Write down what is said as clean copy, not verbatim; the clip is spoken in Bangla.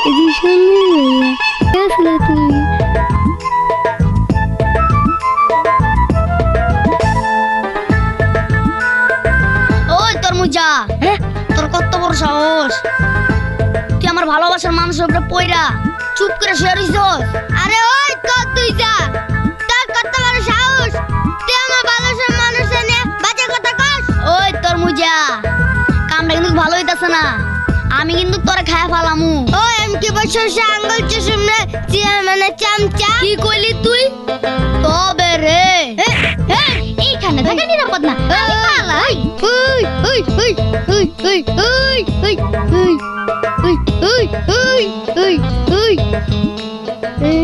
এদিকে সামনে আসলে তুই ওই তরমুজা, তোর কত বড় সাহস! তুই আমার ভালোবাসার মানুষের উপরে পয়রা চুপ করে শুয়ে রইছস। আরে ওই কত তুই যা, তোর কত বড় সাহস, তুই আমার ভালোবাসার মানুষের নিয়ে বাজে কথা কস। ওই তরমুজা, কামটা কিন্তু ভালো হইতাছে না। আমি কিন্তু তোরে খায়া ফালামু। ওই আমি কি বলছি আঙ্গুল চুষুম না, মানে চামচা। কি কইলি তুই? তবে রে এইখানে থাকা নিরাপদ না, আমি পালাই। ওই ওই ওই ওই ওই ওই ওই ওই ওই ওই ওই ওই ওই